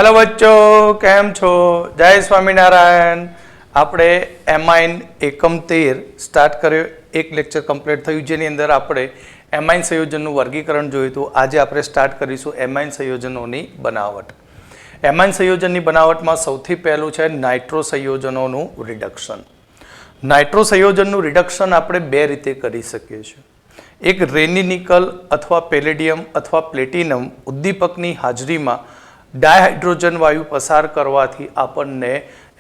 Hello बच्चों, केम छो? जय स्वामीनारायण। આપણે એમાઇન એકમ 13 સ્ટાર્ટ કર્યો, એક લેક્ચર કમ્પ્લીટ થયું જેની અંદર આપણે એમાઇન સંયોજનનું વર્ગીકરણ જોયું હતું। આજે આપણે સ્ટાર્ટ કરીશું એમાઇન સંયોજનોની બનાવટ। એમાઇન સંયોજનની બનાવટમાં સૌથી પહેલું છે નાઇટ્રો સંયોજનોનું રિડક્શન। નાઇટ્રો સંયોજનનું રિડક્શન આપણે બે રીતે કરી શકીએ છીએ। એક રેની નિકલ અથવા પેલેડિયમ અથવા પ્લેટિનમ ઉદ્દીપકની હાજરીમાં ડાયહાઇડ્રોજન વાયુ પસાર કરવાથી આપણને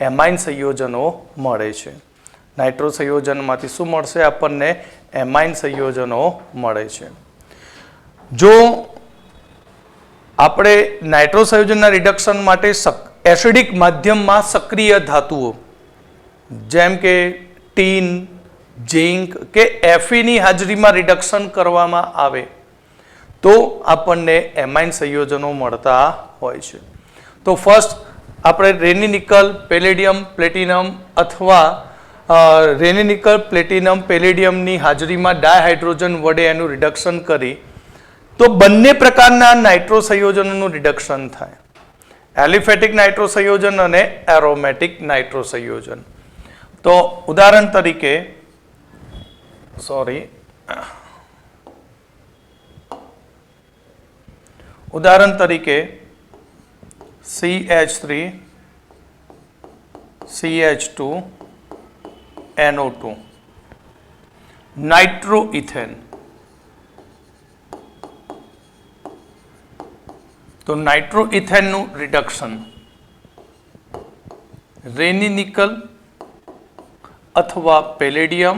એમાઇન સંયોજનો મળે છે। નાઇટ્રો સંયોજનમાંથી શું મળશે? આપણને એમાઇન સંયોજનો મળે છે। જો આપણે નાઇટ્રો સંયોજનના રિડક્શન માટે એસિડિક માધ્યમમાં સક્રિય ધાતુઓ જેમ કે ટીન, ઝિંક કે એફીની હાજરીમાં રિડક્શન કરવામાં આવે તો આપણને એમાઇન સંયોજનો મળતા હોય છે। તો ફર્સ્ટ આપણે રેની નિકલ, પેલેડિયમ, પ્લેટિનમ અથવા રેની નિકલ, પ્લેટિનમ, પેલેડિયમની હાજરીમાં ડાયહાઇડ્રોજન વડે એનું રિડક્શન કરી તો બંને પ્રકારના નાઇટ્રો સંયોજનોનું રિડક્શન થાય। એલિફેટિક નાઇટ્રો સંયોજન અને એરોમેટિક નાઇટ્રો સંયોજન। તો ઉદાહરણ તરીકે CH3 CH2 NO2 નાઇટ્રોઇથેન। તો નાઇટ્રોઇથેનનું રિડક્શન રેની નિકલ અથવા પેલેડિયમ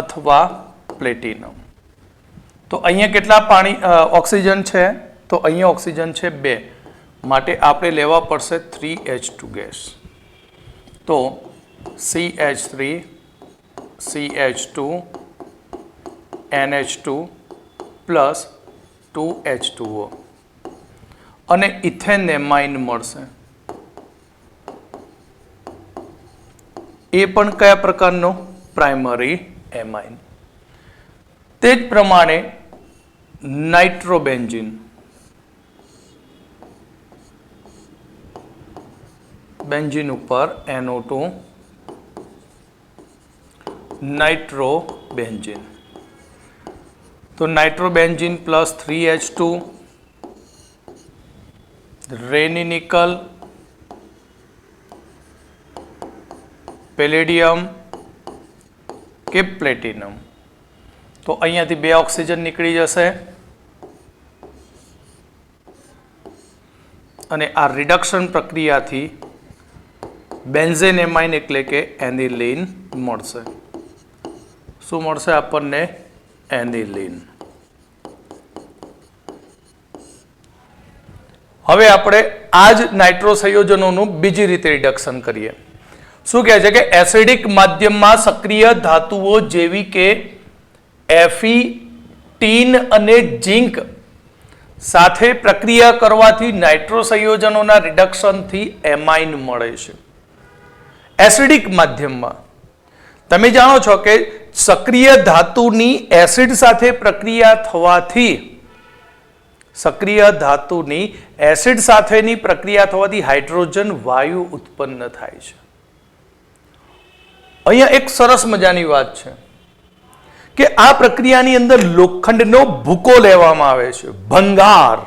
અથવા પ્લેટિનમ। તો અહીંયા કેટલા ઓક્સિજન છે? તો અહીંયા ઓક્સિજન છે 2, માટે આપણે લેવા પડશે 3H2 ગેસ। તો CH3 CH2 NH2 plus 2H2O અને ઇથેન એમાઇન મળશે। એ પણ કયા પ્રકારનો? Primary amine. તે જ પ્રમાણે નાઇટ્રોબેન્ઝીન, બેન્ઝીન ઉપર NO2 નાઇટ્રોબેન્ઝીન। તો નાઇટ્રોબેન્ઝીન પ્લસ 3H2 રેની નિકલ, પેલેડિયમ કે પ્લેટિનમ। તો અહીંયાથી 2 ઓક્સિજન નીકળી જશે અને આ રિડક્શન પ્રક્રિયાથી બેન્ઝેન એમાઇન એટલે કે એનિલીન મળશે। શું મળશે આપણને? એનિલીન। હવે આપણે આ જ નાઇટ્રો સંયોજનોનું બીજી રીતે રિડક્શન કરીએ। શું કહે છે કે એસિડિક માધ્યમમાં સક્રિય ધાતુઓ જેવી કે એફી, ટીન અને ઝિંક સાથે પ્રક્રિયા કરવાથી નાઇટ્રો સંયોજનોના રિડક્શનથી એમાઇન મળે છે। એસિડિક માધ્યમમાં તમે જાણો છો કે સક્રિય ધાતુની એસિડ સાથે પ્રક્રિયા થવાથી હાઇડ્રોજન વાયુ ઉત્પન્ન થાય છે। અહીંયા એક સરસ મજાની વાત છે કે આ પ્રક્રિયાની અંદર લોખંડનો ભૂકો લેવામાં આવે છે, ભંગાર।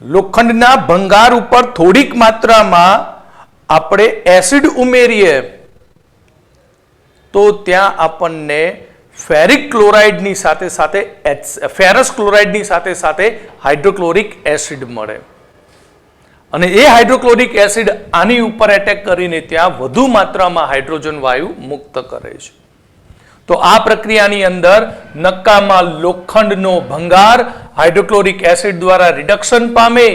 લોખંડના ભંગાર ઉપર થોડીક માત્રામાં આપણે એસિડ ઉમેરીએ તો ત્યાં આપણને ફેરસ ક્લોરાઇડની સાથે હાઇડ્રોક્લોરિક એસિડ મળે અને એ હાઇડ્રોક્લોરિક એસિડ આની ઉપર એટેક કરીને ત્યાં વધુ માત્રામાં હાઇડ્રોજન વાયુ મુક્ત કરે છે। તો આ પ્રક્રિયાની અંદર નક્કામાં લોખંડનો ભંગાર હાઇડ્રોક્લોરિક એસિડ દ્વારા રિડક્શન પામે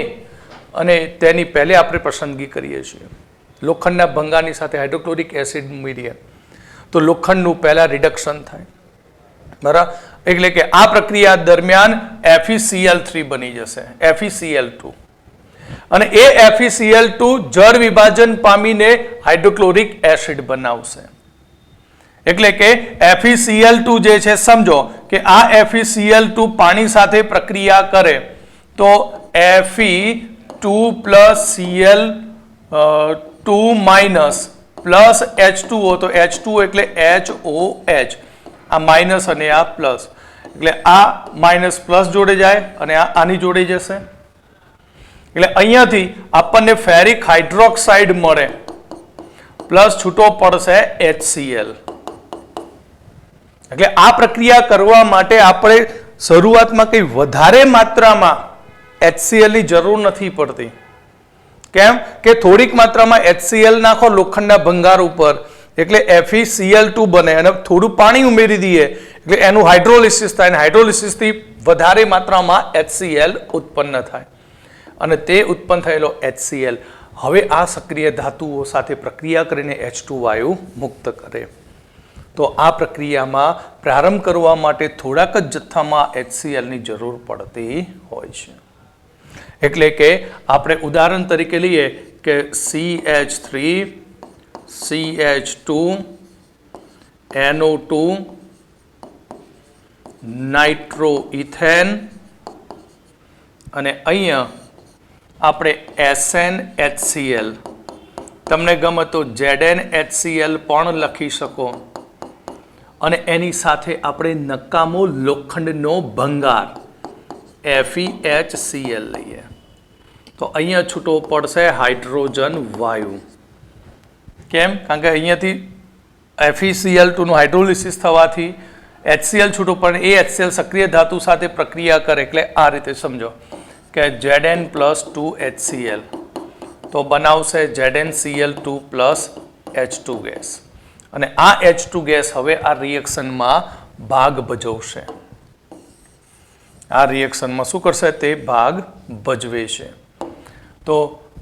અને તેની પહેલે આપણે પસંદગી કરીએ છીએ। લોખંડના ભંગારની સાથે હાઇડ્રોક્લોરિક એસિડ ઉમેરીએ તો લોખંડનું પહેલા રિડક્શન થાય, બરાબર? એટલે કે આ પ્રક્રિયા દરમિયાન FeCl3 બની જશે, FeCl2 અને એ FeCl2 જળ વિભાજન પામીને હાઇડ્રોક્લોરિક એસિડ બનાવશે। એટલે કે FeCl2 જે છે, સમજો કે આ FeCl2 પાણી સાથે પ્રક્રિયા કરે તો Fe 2 + Cl2 minus plus H2O, તો H2O એટલે HOH, આ માઇનસ અને આ પ્લસ, એટલે આ માઇનસ પ્લસ જોડે જાય અને આ આની જોડે જશે, એટલે અહીંયાથી આપણને ફેરિક હાઇડ્રોક્સાઇડ મળે પ્લસ છૂટો પડશે HCl. એટલે આ પ્રક્રિયા કરવા માટે આપણે શરૂઆતમાં કંઈ વધારે માત્રામાં HCl ની જરૂર નથી પડતી. કેમ કે થોડીક માત્રામાં HCl નાખો લોખંડના ભંગાર ઉપર એટલે FeCl2 બને અને થોડું પાણી ઉમેરી દઈએ એટલે એનું હાઇડ્રોલિસિસ થાય અને હાઇડ્રોલિસિસથી વધારે માત્રામાં HCl ઉત્પન્ન થાય અને તે ઉત્પન્ન થયેલો HCl હવે આ સક્રિય ધાતુઓ સાથે પ્રક્રિયા કરીને H2 વાયુ મુક્ત કરે. તો આ પ્રક્રિયામાં પ્રારંભ કરવા માટે થોડાક જ જથ્થામાં HCl ની જરૂર પડતી હોય છે. એટલે કે આપણે ઉદાહરણ તરીકે લઈએ કે CH3 CH2 NO2 નાઇટ્રોઇથેન અને અહીંયા આપણે SnHCl, તમને ગમે તો ZnHCl પણ લખી શકો અને એની સાથે આપણે નકામો લોખંડનો ભંગાર FeHCl લઈએ તો અહીંયા છૂટો પડશે હાઇડ્રોજન વાયુ. કેમ? કારણ કે અહીંયાથી FeCl2 નું હાઇડ્રોલિસિસ થવાથી HCl છૂટો પડે, એ HCl સક્રિય ધાતુ સાથે પ્રક્રિયા કરે એટલે આ રીતે સમજો કે Zn + 2HCl તો બનાવશે ZnCl2 + H2 ગેસ અને આ H2 ગેસ હવે આ રિએક્શનમાં ભાગ ભજવશે. આ રિએક્શનમાં શું કરશે? તે ભાગ ભજવે છે. તો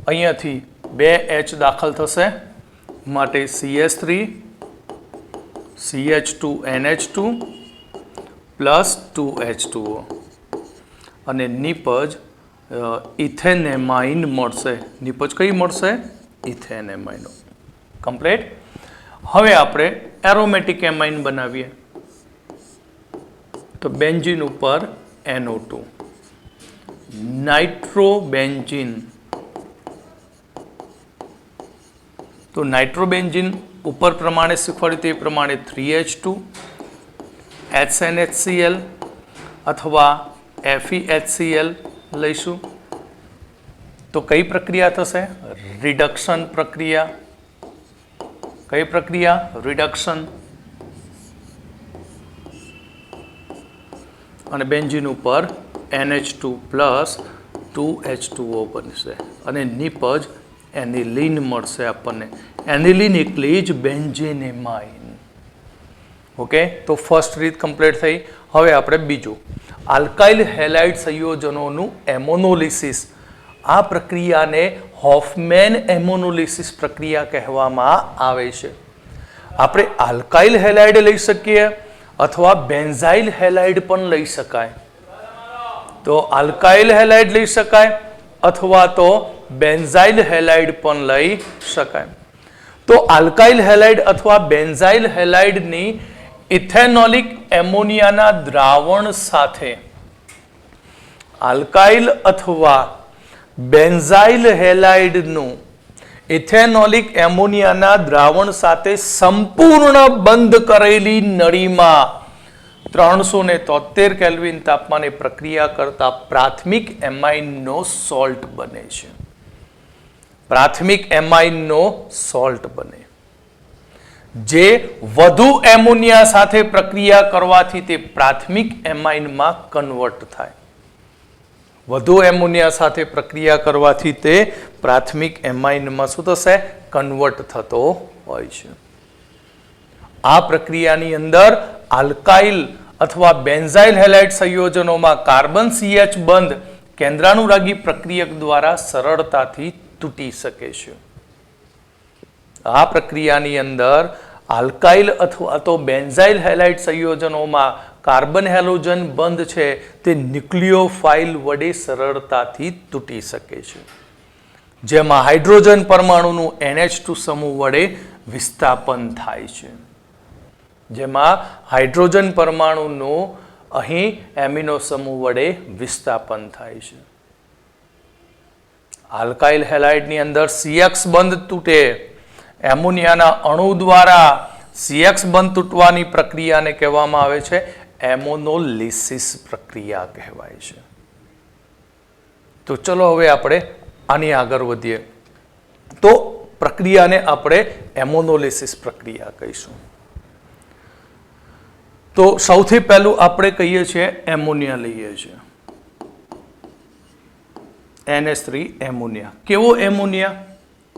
અહીંયાથી 2H દાખલ થશે માટે CH3 CH2NH2 + 2H2O અને નિપજ ઇથેનેમાઇન મળશે. નિપજ કઈ મળશે? ઇથેનેમાઇન. કમ્પ્લીટ. હવે આપણે એરોમેટિક એમાઇન બનાવીએ તો બેન્ઝીન ઉપર NO2 નાઇટ્રોબેન્ઝીન, તો નાઇટ્રોબેન્ઝીન ઉપર પ્રમાણે શીખવાડ્યું તે પ્રમાણે 3H2 HNHCl અથવા FeHCl લઈશું તો કઈ પ્રક્રિયા થશે? રિડક્શન પ્રક્રિયા. કઈ પ્રક્રિયા? રિડક્શન. અને બેન્ઝીન ઉપર NH2 + 2H2O બનશે અને નિપજ એનિલીન મળશે આપણને. એનિલીન એકલી જ બેન્ઝેનેમાઇન. ઓકે, તો ફર્સ્ટ રીત કમ્પ્લીટ થઈ. હવે આપણે બીજું આલ્કાઇલ હેલાઇડ સંયોજનોનું એમોનોલિસિસ. આ પ્રક્રિયાને હોફમેન એમોનોલિસિસ પ્રક્રિયા કહેવામાં આવે છે. આપણે આલ્કાઇલ હેલાઇડ લઈ શકીએ અથવા બેન્ઝાઇલ હેલાઇડ પણ લઈ શકાય. તો આલ્કાઇલ હેલાઇડ લઈ શકાય અથવા તો બેન્ઝાઇલ હેલાઇડ પણ લઈ શકાય. તો આલ્કાઇલ હેલાઇડ અથવા બેન્ઝાઇલ હેલાઇડની ઇથેનોલિક એમોનિયાના દ્રાવણ સાથે આલ્કાઇલ અથવા બેન્ઝાઇલ હેલાઇડનું ઇથેનોલિક એમોનિયાના દ્રાવણ સાથે સંપૂર્ણ બંધ કરેલી નળીમાં 373 કેલ્વિન તાપમાને પ્રક્રિયા કરતા પ્રાથમિક એમાઇનનો સોલ્ટ બને છે. પ્રાથમિક એમાઇનનો સોલ્ટ બને જે વધુ એમોનિયા સાથે પ્રક્રિયા કરવાથી તે પ્રાથમિક એમાઇનમાં કન્વર્ટ થાય. વધુ એમોનિયા સાથે પ્રક્રિયા કરવાથી તે પ્રાથમિક એમાઇનમાં શું થશે? કન્વર્ટ થતો હોય છે. આ પ્રક્રિયાની અંદર આલ્કાઇલ અથવા બેન્ઝાઇલ હેલાઇડ સંયોજનોમાં કાર્બન CH બંધ કેન્દ્રાનુરાગી પ્રક્રિયક દ્વારા સરળતાથી તૂટી શકે છે. આ પ્રક્રિયાની અંદર આલ્કાઇલ અથવા તો બેન્ઝાઇલ હેલાઇડ સંયોજનોમાં કાર્બન હેલોજન બંધ છે તે ન્યુક્લિયોફાઇલ વડે સરળતાથી તૂટી શકે છે, જેમાં હાઇડ્રોજન પરમાણુનું NH2 સમૂહ વડે વિસ્થાપન થાય છે. જેમાં હાઇડ્રોજન પરમાણુનું અહીં એમિનો સમૂહ વડે વિસ્થાપન થાય છે. આલ્કાઇલ હેલાઇડની અંદર CX બંધ તૂટે, એમોનિયાના અણુ દ્વારા CX બંધ તૂટવાની પ્રક્રિયાને કહેવામાં આવે છે એમોનોલિસિસ પ્રક્રિયા કહેવાય છે. તો ચલો હવે આપણે આની આગળ વધીએ. તો પ્રક્રિયાને આપણે એમોનોલિસિસ પ્રક્રિયા કહીશું. તો સૌથી પહેલું આપણે કહીએ છીએ એમોનિયા લઈએ છીએ, NH3 એમોનિયા. કેવો એમોનિયા?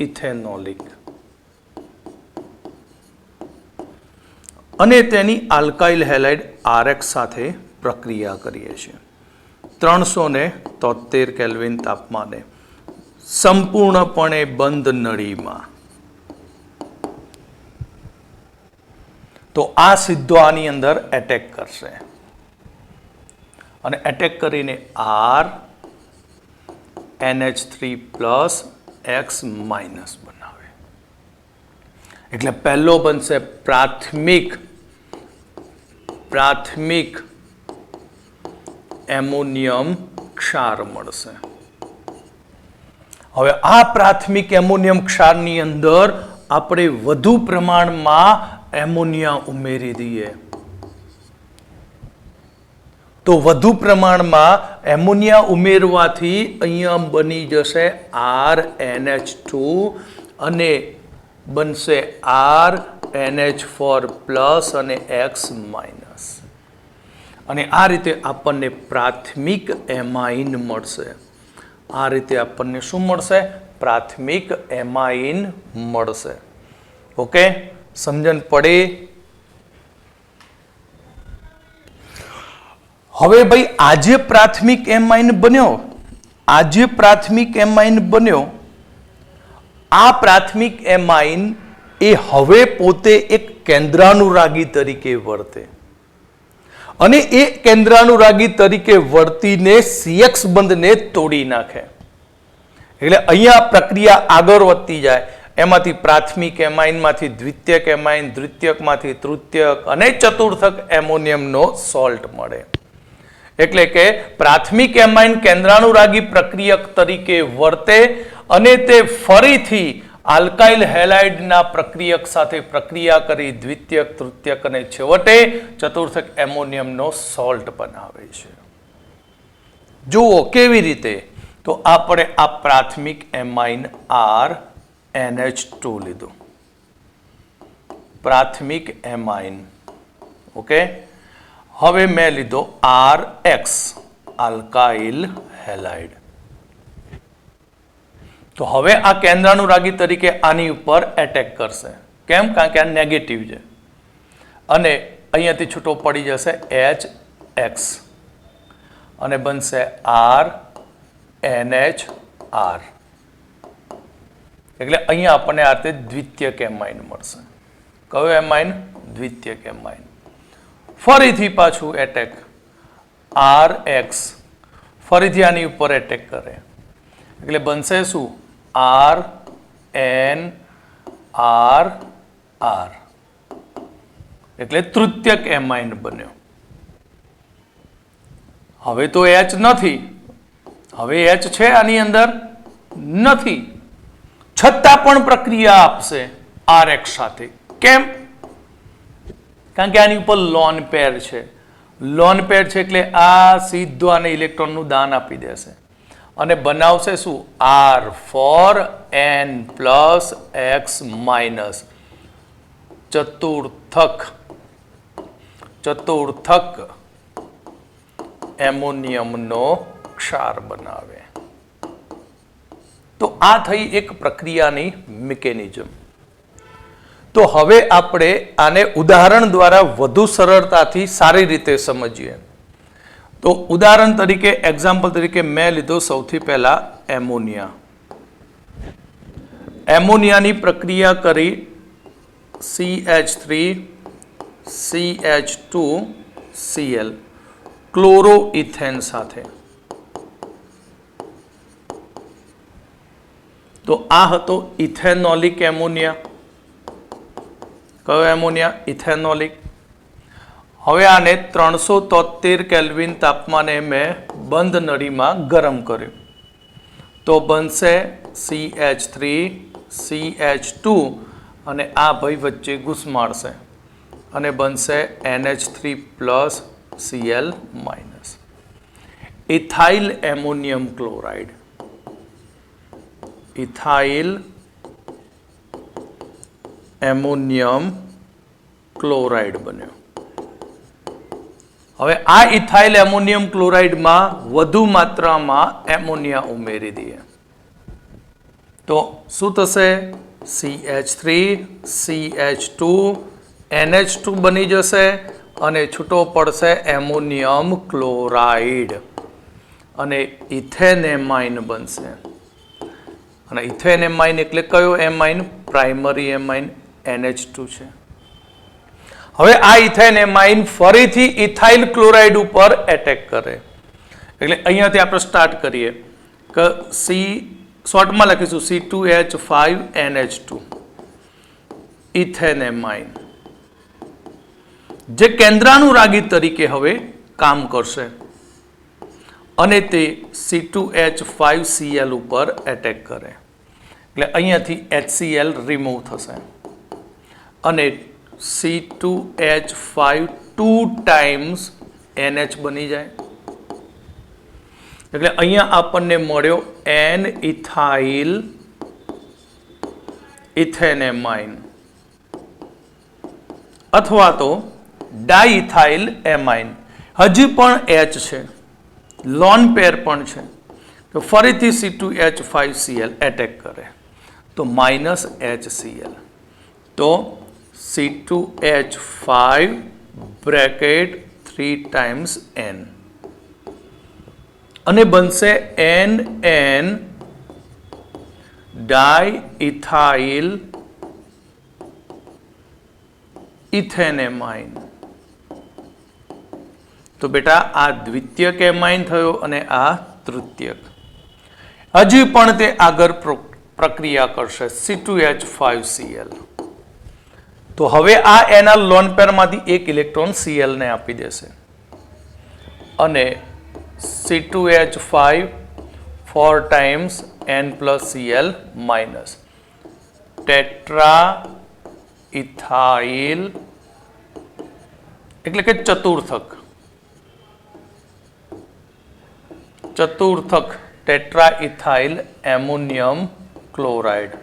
ઇથેનોલિક. અને તેની આલ્કાઇલ હેલાઇડ RX સાથે પ્રક્રિયા કરીએ છીએ 373 કેલ્વિન તાપમાને સંપૂર્ણપણે બંધ નળીમાં. તો આ સીધો આની અંદર એટેક કરશે અને એટેક કરીને R NH3 plus X minus બનાવે. એટલે પહેલો બનશે પ્રાથમિક એમોનિયમ ક્ષાર મળશે. હવે આ પ્રાથમિક એમોનિયમ ક્ષારની અંદર આપણે વધુ પ્રમાણમાં એમોનિયા ઉમેરી દઈએ તો વધુ પ્રમાણમાં એમોનિયા ઉમેરવાથી અહીંયા બની જશે RNH2 અને બનશે RNH4 પ્લસ અને X માઇનસ. અને આ રીતે આપણને પ્રાથમિક એમાઇન મળશે. આ રીતે આપણને શું મળશે? પ્રાથમિક એમાઇન મળશે. ઓકે, સમજણ પડી? હવે ભાઈ આજે પ્રાથમિક એમાઇન બન્યો, આ પ્રાથમિક એમાઇન એ હવે પોતે એક કેન્દ્રાનુરાગી તરીકે વર્તે અને એ કેન્દ્રાનુરાગી તરીકે વર્તીને CX બંધને તોડી નાખે. એટલે અહીંયા પ્રક્રિયા આગળ વધતી જાય. એમાંથી પ્રાથમિક એમાઇનમાંથી દ્વિતીયક એમાઇન, દ્વિતીયકમાંથી તૃતીયક અને ચતુર્થક એમોનિયમનો સોલ્ટ મળે. એટલે કે પ્રાથમિક એમાઇન કેન્દ્રાનુરાગી પ્રક્રિયક તરીકે વર્તે અને તે ફરીથી આલ્કાઇલ હેલાઇડના પ્રક્રિયક સાથે પ્રક્રિયા કરી દ્વિતીયક, તૃતીયક અને છેવટે ચતુર્થક એમોનિયમનો સોલ્ટ બનાવે છે. જુઓ કેવી રીતે? તો આપણે આ પ્રાથમિક એમાઇન RNH2 લીધું, પ્રાથમિક એમાઇન. ઓકે, હવે મેં લીધો RX આલ્કાઇલ હેલાઇડ. તો હવે આ કેન્દ્રાનુરાગી તરીકે આની ઉપર એટેક કરશે. કેમ? કારણ કે આ નેગેટિવ છે અને અહીંયાથી છૂટો પડી જશે HX અને બનશે RNHR. એટલે અહીંયા આપણને આ રીતે દ્વિતીયક એમાઇન મળશે. કયો એમાઇન? દ્વિતીયક એમાઇન. ફરીથી પાછું એટેક RX, ફરીથી આની ઉપર એટેક કરે એટલે બનશે શું? RNRR. એટલે તૃતીયક એમાઇન બન્યો. હવે તો H નથી, હવે H છે આની અંદર નથી, છતાં પણ પ્રક્રિયા આપશે RX સાથે. કેમ? કારણ કે આની ઉપર લોન પેર છે. લોન પેર છે એટલે આ સીધો આને ઇલેક્ટ્રોનનું દાન આપી દેશે અને બનાવશે શું? R4N પ્લસ X માઇનસ ચતુર્થક એમોનિયમનો ક્ષાર બનાવે. તો આ થઈ એક પ્રક્રિયાની મિકેનિઝમ. તો હવે આપણે આને ઉદાહરણ દ્વારા વધુ સરળતાથી સારી રીતે સમજીએ. તો ઉદાહરણ તરીકે, એક્ઝામ્પલ તરીકે મેં લીધો સૌથી પહેલા એમોનિયા. એમોનિયાની પ્રક્રિયા કરી CH3 CH2Cl ક્લોરોઇથેન સાથે. તો આ હતો ઇથેનોલિક એમોનિયા. કયો એમોનિયા? ઇથેનોલિક. હવે આને 373 કેલ્વિન તાપમાને મેં બંધ નળીમાં ગરમ કર્યું. તો બનશે CH3CH2 અને આ ભાઈ વચ્ચે ઘૂસમાડશે અને બનશે NH3+Cl-. Ethyl ammonium chloride, ethyl ammonium chloride બન્યો. હવે આ ઇથાઇલ એમોનિયમ ક્લોરાઇડમાં વધુ માત્રામાં એમોનિયા ઉમેરી દઈએ તો શું થશે? CH3CH2 NH2 બની જશે અને છૂટો પડશે એમોનિયમ ક્લોરાઇડ અને ઇથેનેમાઇન બનશે. અને ઇથેનેમાઇન એટલે કયો એમાઇન? પ્રાઇમરી એમાઇન NH2 છે. હવે આ ઇથેનેમાઇન ફરીથી ઇથાઇલ ક્લોરાઇડ ઉપર એટેક કરે એટલે અહીંયાથી આપણે સ્ટાર્ટ કરીએ કે શોર્ટમાં લખીશું C2H5NH2 ઇથેનેમાઇન જે કેન્દ્રાનુરાગી તરીકે હવે કામ કરશે અને તે C2H5Cl ઉપર એટેક કરે એટલે અહીંયાથી HCl રિમૂવ થશે અને C2H5 2 times NH બની જાય એટલે અહીંયા આપણને મળ્યો N ઇથાઇલ ઇથેનેમાઇન અથવા તો ડાઇથાઇલ એમાઇન. હજી પણ H છે, લોન પેર પણ છે તો ફરીથી C2H5Cl એટેક કરે તો -HCl તો C2H5 બ્રેકેટ 3 times N અને બનશે NN ડાઇથાઇલ ઇથેનેમાઇન. તો બેટા આ દ્વિતીયક એમાઇન થયો અને આ તૃતીયક. હજી પણ તે આગળ પ્રક્રિયા કરશે C2H5Cl. તો હવે આ એના લોન પેરમાંથી એક ઇલેક્ટ્રોન Cl ને આપી દેશે અને C2H5 4 times N+Cl minus tetra ethyl એટલે કે ચતુર્થક ટેટ્રા ઇથાઇલ એમોનિયમ ક્લોરાઇડ.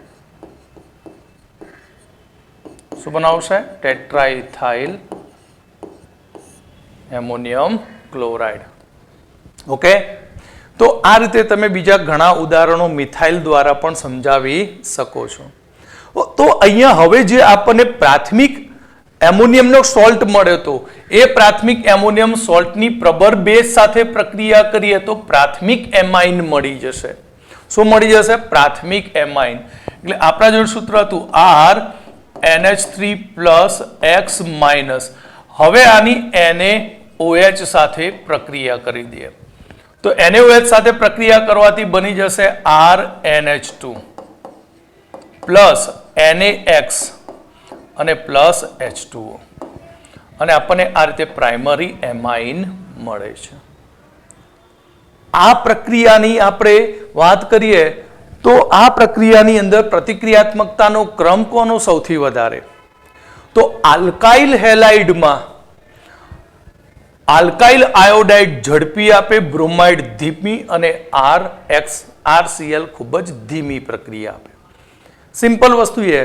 શું બનાવશે? Tetra ethyl ammonium chloride. Okay, તો આ રીતે તમે બીજા ઘણા ઉદાહરણો મિથાઇલ દ્વારા પણ સમજાવી શકો છો. તો અહીંયા હવે જે આપણને પ્રાથમિક એમોનિયમનો સોલ્ટ મળ્યો હતો એ પ્રાથમિક એમોનિયમ સોલ્ટની પ્રબર બેઝ સાથે પ્રક્રિયા કરીએ તો પ્રાથમિક એમાઇન મળી જશે. શું મળી જશે? પ્રાથમિક એમાઇન. એટલે આપણા જોડે સૂત્ર હતું R NH3+X-. હવે આની NaOH સાથે પ્રક્રિયા કરી દઈએ તો NaOH સાથે પ્રક્રિયા કરવાથી બની જશે RNH2 પ્લસ NaX અને પ્લસ H2O અને આપણને આ રીતે પ્રાઇમરી એમાઇન મળે છે. આ પ્રક્રિયાની આપણે વાત કરીએ તો આ પ્રક્રિયાની અંદર પ્રતિક્રિયાત્મકતાનો ક્રમ કોનો સૌથી વધારે? તો આલ્કાઇલ હેલાઇડમાં આલ્કાઇલ આયોડાઇડ ઝડપી આપે, બ્રોમાઇડ ધીમી અને RCl ખૂબ જ ધીમી પ્રક્રિયા આપે. સિમ્પલ વસ્તુ એ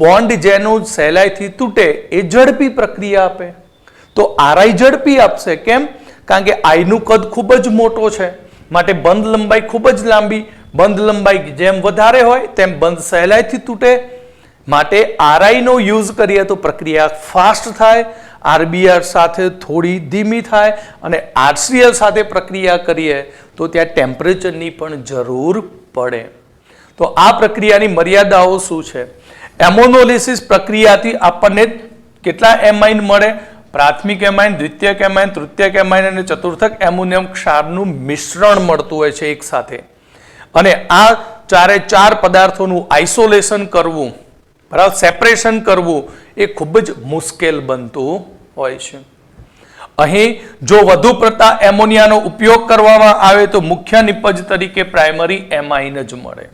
બોન્ડ જેનું સહેલાઈથી તૂટે એ ઝડપી પ્રક્રિયા આપે તો RI ઝડપી આપશે. કેમ? કારણ કે I નું કદ ખૂબ જ મોટો છે માટે બંધ લંબાઈ ખૂબ જ લાંબી. બંધ લંબાઈ જેમ વધારે હોય તેમ બંધ સહેલાઈથી તૂટે માટે RI નો યુઝ કરીએ તો પ્રક્રિયા ફાસ્ટ થાય, RBr સાથે થોડી ધીમી થાય અને RCl સાથે પ્રક્રિયા કરીએ તો ત્યાં ટેમ્પરેચરની પણ જરૂર પડે. તો આ પ્રક્રિયાની મર્યાદાઓ શું છે? એમોનોલિસિસ પ્રક્રિયાથી આપણને કેટલા એમાઇન મળે? પ્રાથમિક એમાઇન, દ્વિતીયક એમાઇન, તૃતીયક એમાઇન અને ચતુર્થક એમોનિયમ ક્ષારનું મિશ્રણ મળતું હોય છે એક સાથે અને આ ચારે ચાર પદાર્થોનું આઇસોલેશન કરવું, બરાબર, સેપરેશન કરવું એ ખૂબ જ મુશ્કેલ બનતું હોય છે. અહીં જો વધુ પડતા એમોનિયાનો ઉપયોગ કરવામાં આવે તો મુખ્ય નિપજ તરીકે પ્રાઇમરી એમાઇન જ મળે.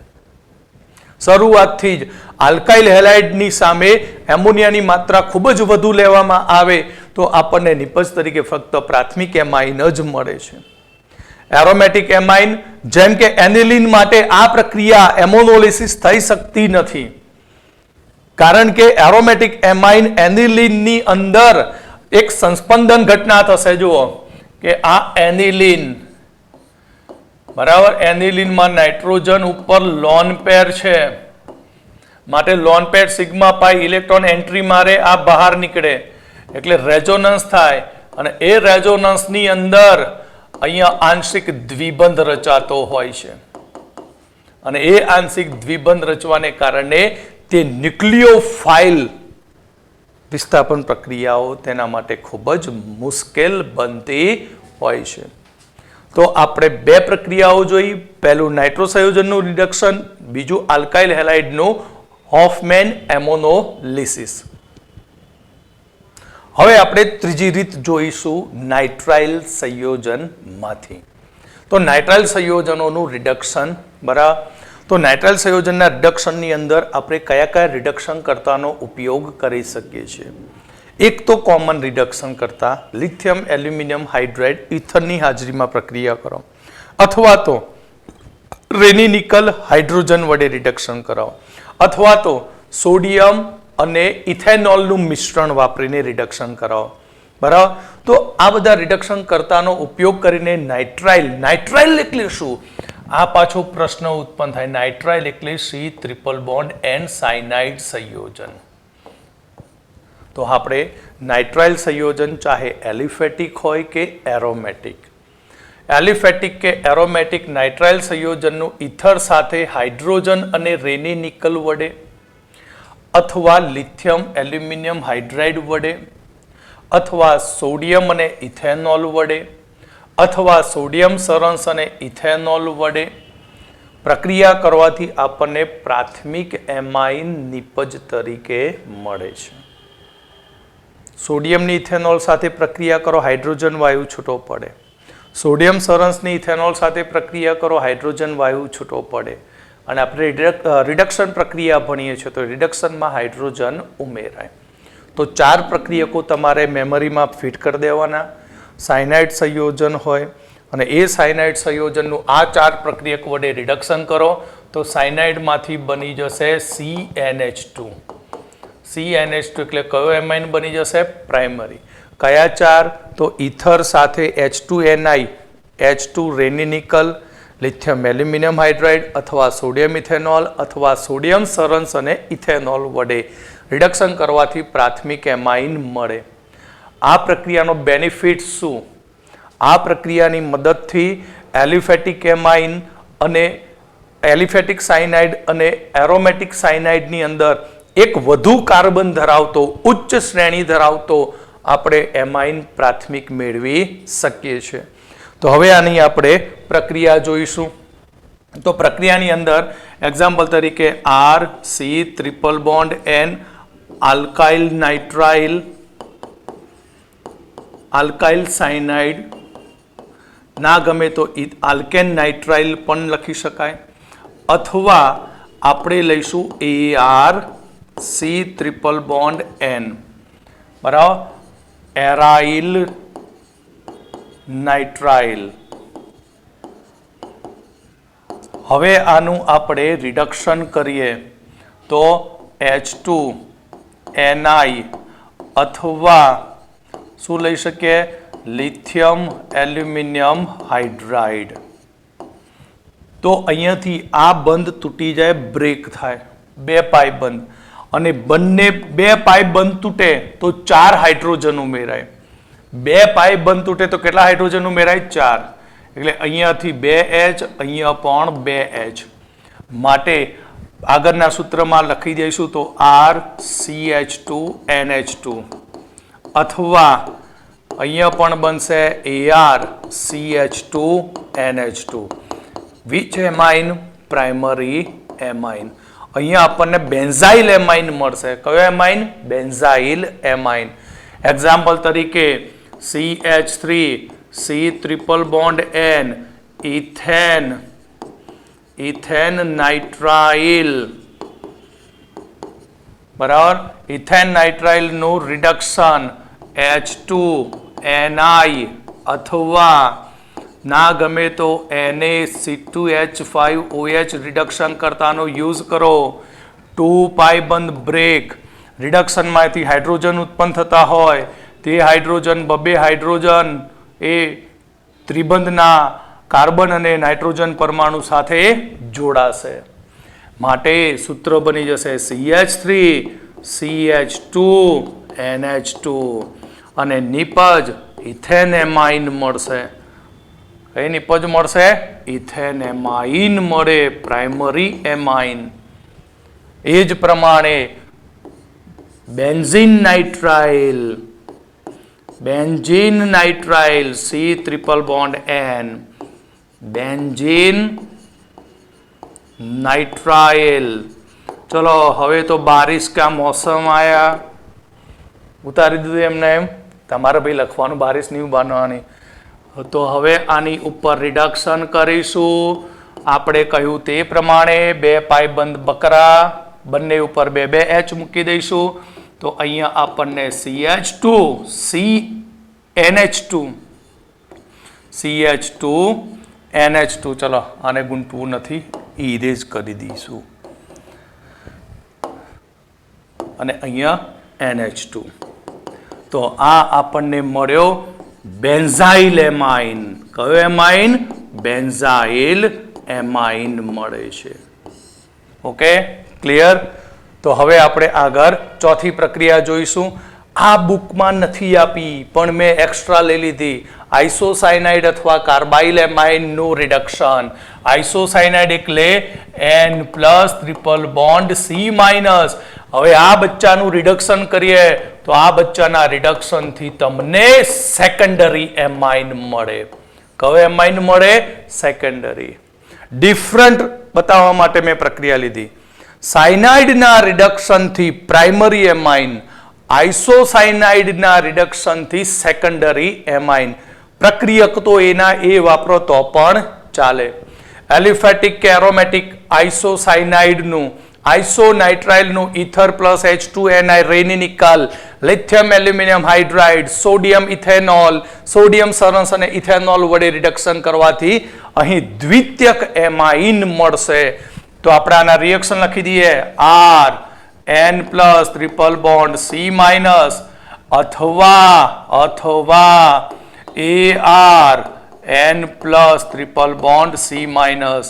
શરૂઆતથી જ આલ્કાઇલ હેલાઇડની સામે એમોનિયાની માત્રા ખૂબ જ વધુ લેવામાં આવે તો આપણને નિપજ તરીકે ફક્ત પ્રાથમિક એમાઇન જ મળે છે. એરોમેટિક એમાઇન જેમ કે એનિલિન માટે આ પ્રક્રિયા એમોનોલિસિસ થઈ શકતી નથી, કારણ કે એરોમેટિક એમાઇન એનિલિનની અંદર એક સંસ્પંદન ઘટના થશે. જુઓ કે આ એનિલિન, બરાબર, એનિલિનમાં નાઇટ્રોજન ઉપર લોન પેર છે, માટે લોન પેર સિગ્મા પાઈ ઇલેક્ટ્રોન એન્ટ્રી મારે, આ બહાર નીકળે એટલે રેઝોનન્સ થાય, અને એ રેઝોનન્સની અંદર અહીંયા આંશિક દ્વિબંધ રચાતો હોય છે, અને એ આંશિક દ્વિબંધ રચવાને કારણે તે ન્યુક્લિયોફાઇલ વિસ્થાપન પ્રક્રિયાઓ તેના માટે ખૂબ જ મુશ્કેલ બનતી હોય છે. તો આપણે બે પ્રક્રિયાઓ જોઈ, પહેલું નાઇટ્રોસંયોજનનું રિડક્શન, બીજું આલ્કાઇલ હેલાઇડનું હોફમેન એમોનોલિસિસ. હવે આપણે ત્રીજી રીત જોઈશું નાઇટ્રાઇલ સંયોજનમાંથી. તો નાઇટ્રાઇલ સંયોજનોનું રિડક્શન, બરાબર. તો નાઇટ્રાઇલ સંયોજનના રિડક્શનની અંદર આપણે કયા કયા રિડક્શન કરતાનો ઉપયોગ કરી શકીએ છીએ? એક તો કોમન રિડક્શન કરતા લિથિયમ એલ્યુમિનિયમ હાઇડ્રાઇડ ઇથરની હાજરીમાં પ્રક્રિયા કરો, અથવા તો રેની નિકલ હાઇડ્રોજન વડે રિડક્શન કરાવો, અથવા તો સોડિયમ અને ઇથેનોલનું મિશ્રણ વાપરીને રિડક્શન કરાવો, બરાબર. તો આ બધા રિડક્શન કરતાનો ઉપયોગ કરીને નાઇટ્રાઇલ એટલે શું? આ પાછો પ્રશ્ન ઉત્પન્ન થાય. નાઇટ્રાઇલ એટલે C triple bond N cyanide સંયોજન. તો આપણે નાઇટ્રાઇલ સંયોજન ચાહે એલિફેટિક હોય કે એરોમેટિક, એલિફેટિક કે એરોમેટિક નાઇટ્રાઇલ સંયોજનનું ઇથર સાથે હાઇડ્રોજન અને રેની નિકલ વડે, અથવા લિથિયમ એલ્યુમિનિયમ હાઇડ્રાઇડ વડે, અથવા સોડિયમ અને ઇથેનોલ વડે, અથવા સોડિયમ સરંસ અને ઇથેનોલ વડે પ્રક્રિયા કરવાથી આપણને પ્રાથમિક એમાઇન નિપજ તરીકે મળે છે. સોડિયમની ઇથેનોલ સાથે પ્રક્રિયા કરો, હાઇડ્રોજન વાયુ છૂટો પડે. સોડિયમ સરંસની ઇથેનોલ સાથે પ્રક્રિયા કરો, હાઇડ્રોજન વાયુ છૂટો પડે. અને આપણે રિડક્શન પ્રક્રિયા ભણીએ છીએ તો રિડક્શનમાં હાઇડ્રોજન ઉમેરાય. તો 4 પ્રક્રિયકો તમારે મેમરીમાં ફિટ કરી દેવાના. સાયનાઇડ સંયોજન હોય અને એ સાયનાઇડ સંયોજનનું આ 4 પ્રક્રિયક વડે રિડક્શન કરો તો સાયનાઇડમાંથી બની જશે CnH2. CnH2 એટલે કયો એમાઇન બની જશે? પ્રાઇમરી. કયા 4? તો ઇથર સાથે H2Ni, H2 રેની નિકલ, લિથિયમ એલ્યુમિનિયમ હાઇડ્રાઇડ અથવા સોડિયમ ઇથેનોલ અથવા સોડિયમ સરંસ અને ઇથેનોલ વડે રિડક્શન કરવાથી પ્રાથમિક એમાઇન મળે. આ પ્રક્રિયાનો બેનિફિટ શું? આ પ્રક્રિયાની મદદથી એલિફેટિક એમાઇન અને એલિફેટિક સાયનાઇડ અને એરોમેટિક સાયનાઇડની અંદર એક વધુ કાર્બન ધરાવતો, ઉચ્ચ શ્રેણી ધરાવતો આપણે એમાઇન પ્રાથમિક મેળવી શકીએ છીએ. તો હવે આની આપણે પ્રક્રિયા જોઈશું. તો પ્રક્રિયાની અંદર એક્ઝામ્પલ તરીકે RC triple bond N alkyl nitrile, alkyl cyanide, ના ગમે તો આલ્કેન નાઇટ્રાઇલ પણ લખી શકાય, અથવા આપણે લઈશું ARC ટ્રિપલ બોન્ડ N, બરાબર, એરાઇલ નાઇટ્રાઇલ. હવે આનું આપણે રિડક્શન કરીએ તો H2Ni અથવા શું લઈ શકીએ? Lithium aluminium hydride. તો અહીંયાથી આ બંધ તૂટી જાય, બ્રેક થાય, 2 પાઈ બંધ, અને બંને 2 પાઈ બંધ તૂટે તો 4 હાઇડ્રોજન ઉમેરાય. 2 પાઈ બંધ તૂટે તો કેટલા હાઇડ્રોજન ઉમેરાય? 4. એટલે અહીંયાથી 2H, અહીંયા પણ 2H. માટે આગળના સૂત્રમાં લખી દઈશું તો RCH2NH2, અથવા અહીંયા પણ બનશે ArCH2NH2. Which amine? Primary amine. અહીંયા આપણને બેન્ઝાઇલ એમાઇન મળશે. કયો એમાઇન? Benzyl amine. એક્ઝામ્પલ તરીકે CH3 C triple bond N ethane ethane nitrile बराबर इथेन नाइट्राइल નું રિડક્શન H2Ni અથવા ના ગમે તો NaC2H5OH રિડક્શન કરતાનો યુઝ કરો 2 પાઈ બંધ બ્રેક રિડક્શનમાંથી હાઇડ્રોજન ઉત્પન્ન થતા હોય તે હાઇડ્રોજન બબે હાઇડ્રોજન એ ત્રિબંધના કાર્બન અને નાઇટ્રોજન પરમાણુ સાથે જોડાશે માટે સૂત્ર બની જશે CH3 CH2 NH2 અને નિપજ ઇથેનેમાઇન મળશે કઈ નિપજ મળશે ઇથેનેમાઇન મળે પ્રાઇમરી એમાઇન એ જ પ્રમાણે benzene nitrile C triple bond N benzene nitrile चलो हवे तो बारिश का मौसम आया उतारी दीधुं एमने एम तमारे भाई लखवानुं बारिश नहीं बनवानी तो हवे आनी उपर रिडक्शन करीशुं आपणे कह्युं ते प्रमाणे 2 पाई बंध बकरा बंने उपर 2 H मूकी दईशुं तो अहींया आपणने CH2 NH2 चलो आने गुंटवुं नथी इरेज करी दईशुं अने अहींया NH2 तो आ आपणने मळ्यो बेन्झाइल एमाइन कयो एमाइन बेन्झाइल एमाइन मळे छे ओके क्लियर तो हवे आपणे आगळ चौथी प्रक्रिया जोईशुं आ बुकमां नथी आपी पण मैं एक्स्ट्रा लई लीधी आइसोसाइनाइड अथवा कार्बाइल एमाइन नो रिडक्शन आइसोसाइनाइड એટલે N plus triple bond C minus હવે આ બચ્ચાનું રિડક્શન કરીએ તો આ બચ્ચાના રિડક્શન થી તમને સેકન્ડરી એમાઇન મળે કયો એમાઇન મળે સેકન્ડરી ડિફરન્ટ બતાવવા માટે મેં પ્રક્રિયા લીધી સાયનાઇડના રિડક્શન થી પ્રાઇમરી એમાઇન આઇસોસાયનાઇડના રિડક્શન થી સેકન્ડરી એમાઇન પ્રક્રિયક તો એના એ વાપરો તો પણ ચાલે એલિફેટિક કે એરોમેટિક આઇસોસાયનાઇડનું આઇસોનાઇટ્રાઇલનું ઇથર પ્લસ H2Ni રેનિનિકલ lithium aluminium hydride sodium ethanol sodium સરસ અને ઇથેનોલ વડે રિડક્શન કરવાથી અહીં દ્વિતીયક એમાઇન મળશે તો આપણે આના રિએક્શન લખી દઈએ R N plus triple bond C minus અથવા AR N plus triple bond C minus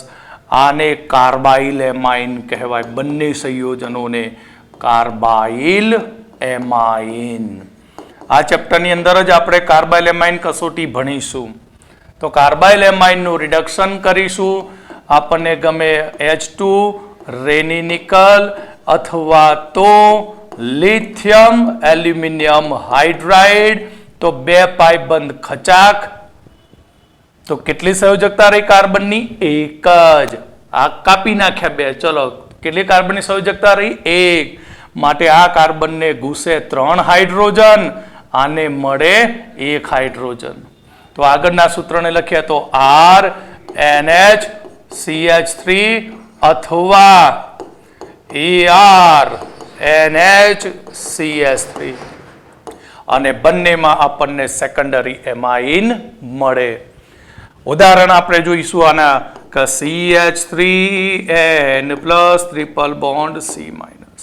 આને કાર્બાઇલ એમાઇન કહેવાય બંને સંયોજનોને કાર્બાઇલ એમાઇન આ ચેપ્ટરની અંદર જ આપણે કાર્બાઇલ એમાઇન કસોટી ભણીશું તો કાર્બાઇલ એમાઇનનું રિડક્શન કરીશું આપણને ગમે H2 રેનિનિકલ अथवा तो लिथियम एल्यूमिनियम हाइड्राइड तो 2 पाई बंध खचाक तो केटली संयोजकता रही कार्बन नी एक ज आ कापी नाख्या 2 चलो केटली कार्बन नी संयोजकता रही 1 माटे आ कार्बन ने घुसे 3 हाइड्रोजन आने मळे 1 हाइड्रोजन तो आगळना सूत्रने लखिए तो R NH CH3 अथवा AR NH CH3 અને બંનેમાં આપણને સેકન્ડરી એમાઇન મળે ઉદાહરણ આપણે જોઈશું આના કે CH3N plus triple bond C minus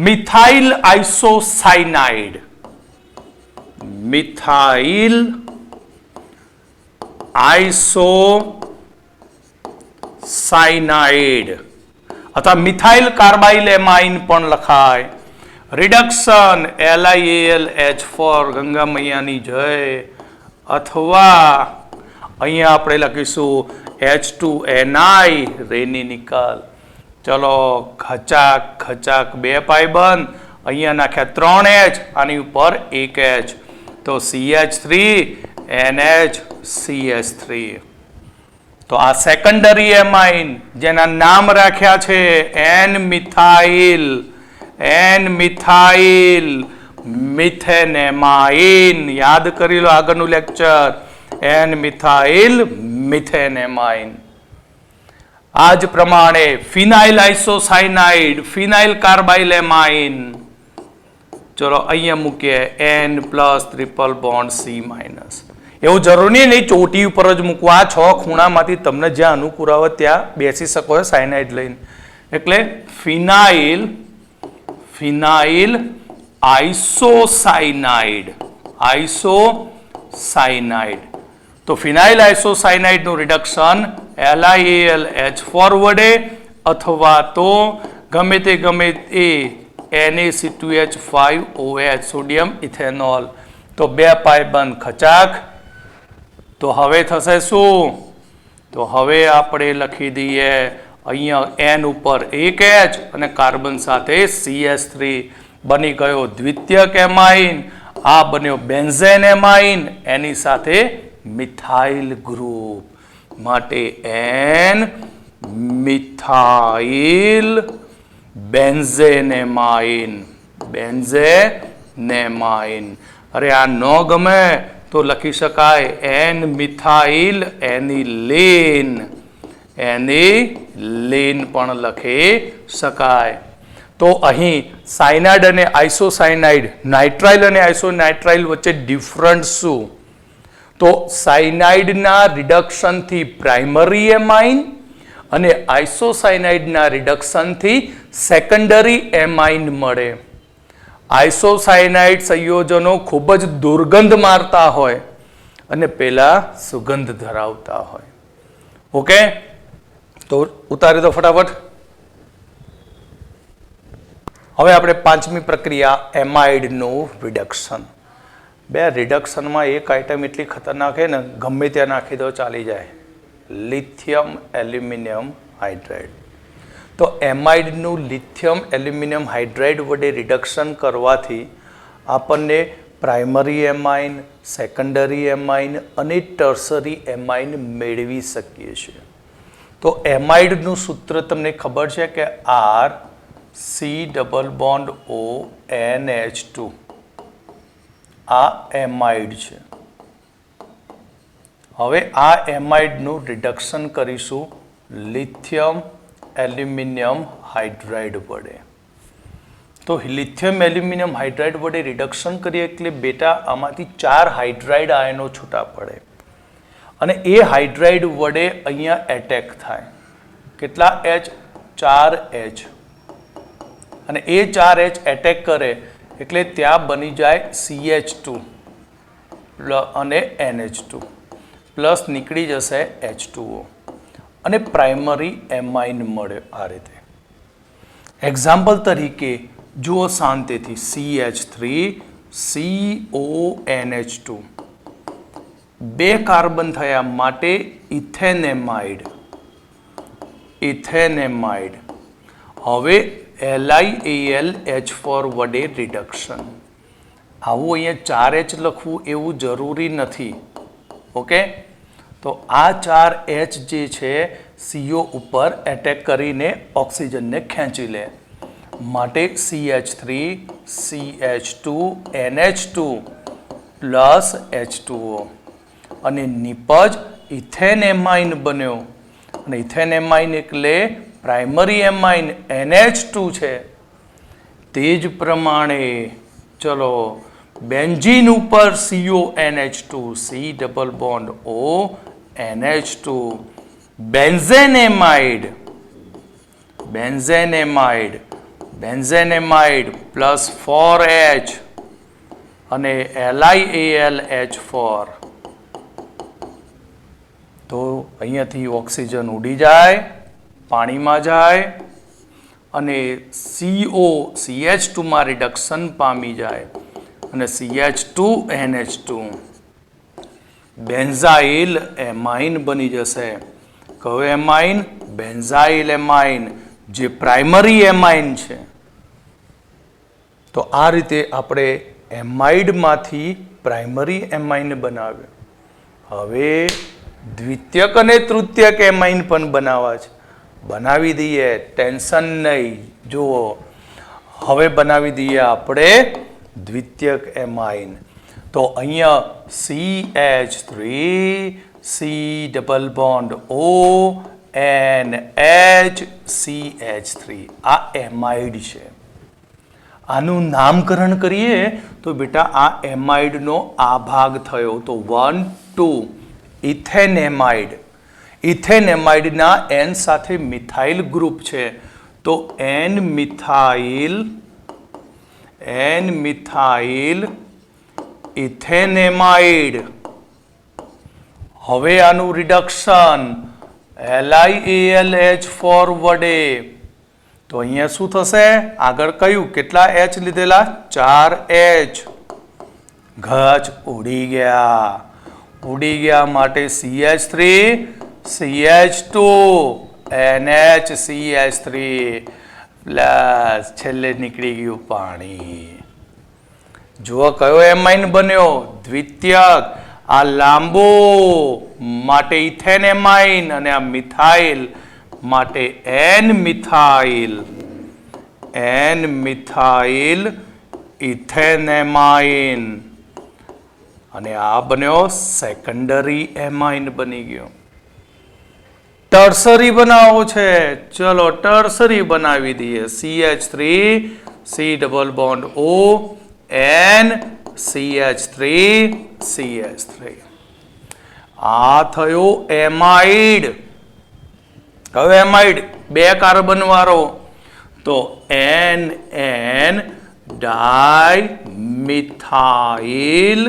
methyl isocyanide methyl isocyanide अथवा मिथाइल कार्बाइल एमाइन पण लखाय रिडक्शन LiAlH4 गंगा मैयानी जय अथवा अहींया आपणे लखीशुं H2Ni रेनिनिकल चलो खचाक खचाक 2 पाई बंध अहींया नाख्या 3H आनी उपर 1H तो CH3 NH CH3 तो आ सेकंडरी एमाइन जेना नाम राख्या छे N मिथाइल મિથેનેમાઇન. યાદ કરી લો આગળનું લેક્ચર. N methyl મિથેનેમાઇન. આ જ પ્રમાણે ફિનાઇલ આઇસોસાયનાઇડ, ફિનાઇલ કાર્બાઇલેમાઇન. ચલો અહીંયા મૂકીએ N plus triple bond C minus. એવું જરૂરી નહીં ચોટી ઉપર જ મૂકવા. આ 6 ખૂણામાંથી તમને જ્યાં અનુકૂળ આવે ત્યાં બેસી શકો છો સાયનાઇડ લઈને. એટલે ફિનાઇલ આઇસોસાયનાઇડ. તો ફિનાઇલ આઇસોસાયનાઇડ નું રિડક્શન LiAlH4 વડે અથવા તો ગમે તે NaC2H5OH સોડિયમ ઇથેનોલ. તો 2 પાઈ બંધ ખચાક. તો હવે થશે શું? તો હવે આપણે લખી દઈએ અહીંયા N ઉપર 1H અને કાર્બન સાથે CH3 બની ગયો દ્વિતીયક એમાઇન. આ બન્યો બેન્ઝેન એમાઇન, એની સાથે મિથાઇલ ગ્રુપ. માટે N મિથાઇલ બેન્ઝેનેમાઇન. અરે આ ન ગમે તો લખી શકાય N મિથાઇલ એનિલીન. એનિલીન પણ લખી શકાય. તો અહીં સાયનાઇડ અને આઇસોસાયનાઇડ, નાઇટ્રાઇલ અને આઇસોનાઇટ્રાઇલ વચ્ચે ડિફરન્સ શું? તો સાયનાઇડના રિડક્શનથી પ્રાઇમરી એમાઇન અને આઇસોસાયનાઇડના રિડક્શનથી સેકન્ડરી એમાઇન મળે. આઇસોસાયનાઇડ સંયોજનો ખૂબ જ દુર્ગંધ મારતા હોય અને પેલા સુગંધ ધરાવતા હોય. ઓકે, તો ઉતારી દો ફટાફટ. હવે આપણે પાંચમી પ્રક્રિયા એમાઇડનું રિડક્શન. બે રિડક્શનમાં એક આઇટમ એટલી ખતરનાક છે ને, ગમે ત્યાં નાખી દો ચાલી જાય. Lithium aluminium hydride. તો એમાઇડનું લિથિયમ એલ્યુમિનિયમ હાઇડ્રાઇડ વડે રિડક્શન કરવાથી આપણને પ્રાઇમરી એમાઇન, સેકન્ડરી એમાઇન અને ટર્સરી એમાઇન મેળવી શકીએ છીએ. તો એમાઇડનું સૂત્ર તમને ખબર છે કે RC≡ONH2. આ એમાઇડ છે. હવે આ એમાઇડનું રિડક્શન કરીશું લિથિયમ એલ્યુમિનિયમ હાઇડ્રાઇડ વડે. તો લિથિયમ એલ્યુમિનિયમ હાઇડ્રાઇડ વડે રિડક્શન કરીએ એટલે બેટા આમાંથી 4 હાઇડ્રાઇડ આયનો છૂટા પડે અને એ હાઇડ્રાઇડ વડે અહીંયા એટેક થાય. કેટલા H? 4H. અને એ 4H એટેક કરે એટલે ત્યાં બની જાય CH2 અને NH2 પ્લસ નીકળી જશે H2O અને પ્રાઇમરી એમાઇન મળે. આ રીતે એક્ઝામ્પલ તરીકે જુઓ શાંતિથી. CH3CONH2 2 કાર્બન થયા માટે ઇથેનેમાઇડ. હવે LiAlH4 વડે રિડક્શન. આવું અહીંયા 4H લખવું એવું જરૂરી નથી. ઓકે, તો આ 4H જે છે CO ઉપર એટેક કરીને ઓક્સિજનને ખેંચી લે. માટે CH3CH2NH2 પ્લસ H2O અને નિપજ ઇથેનેમાઇન બન્યો. અને ઇથેનેમાઇન એટલે પ્રાઇમરી એમાઇન NH2 છે. તે જ પ્રમાણે ચલો બેન્ઝીન ઉપર CONH2 C≡ONH2 બેન્ઝેનેમાઇડ પ્લસ 4H અને LiAlH4. તો અહીંયાથી ઓક્સિજન ઉડી જાય, પાણીમાં જાય અને CH2 માં રિડક્શન પામી જાય અને CH2NH2 બેન્ઝાઇલ એમાઇન બની જશે. કયો એમાઇન? બેન્ઝાઇલ એમાઇન, જે પ્રાઇમરી એમાઇન છે. તો આ રીતે આપણે એમાઇડમાંથી પ્રાઇમરી એમાઇન બનાવ્યો. હવે દ્વિતીયક અને તૃતીયક એમાઇન પણ બનાવવા છે. બનાવી દઈએ, ટેન્શન નહીં. જુઓ હવે બનાવી દઈએ આપણે દ્વિતીયક એમાઇન. તો અહીંયા CH3 C double bond O NH CH3 આ એમાઇડ છે. આનું નામકરણ કરીએ તો બેટા આ એમાઇડનો આ ભાગ થયો તો 1 2 ઇથેનેમાઇડ. ઇથેનેમાઇડના N સાથે મિથાઇલ ગ્રુપ છે તો N મિથાઇલ ઇથેનેમાઇડ. હવે આનું રિડક્શન LiAlH4 વડે તો અહીંયા શું થશે? આગળ કયું કેટલા H લીધેલા? 4H. ઘચ ઉડી ગયા માટે CH3 CH2 NH CH3 plus છેલ્લે નીકળી ગયું પાણી. જુઓ કયો એમાઇન બન્યો? દ્વિતીયક. આ લાંબો માટે ઇથેનેમાઇન અને આ મિથાઇલ માટે N મિથાઇલ ઇથેનેમાઇન અને આ બન્યો સેકન્ડરી એમાઇન બની ગયો. ટર્સરી બનાવવો છે, ચલો ટર્સરી બનાવી દઈએ. CH3 C double bond O N CH3 CH3 આ થયો એમાઇડ. કયો એમાઇડ? 2 કાર્બન વાળો તો NN ડાઇમિથાઇલ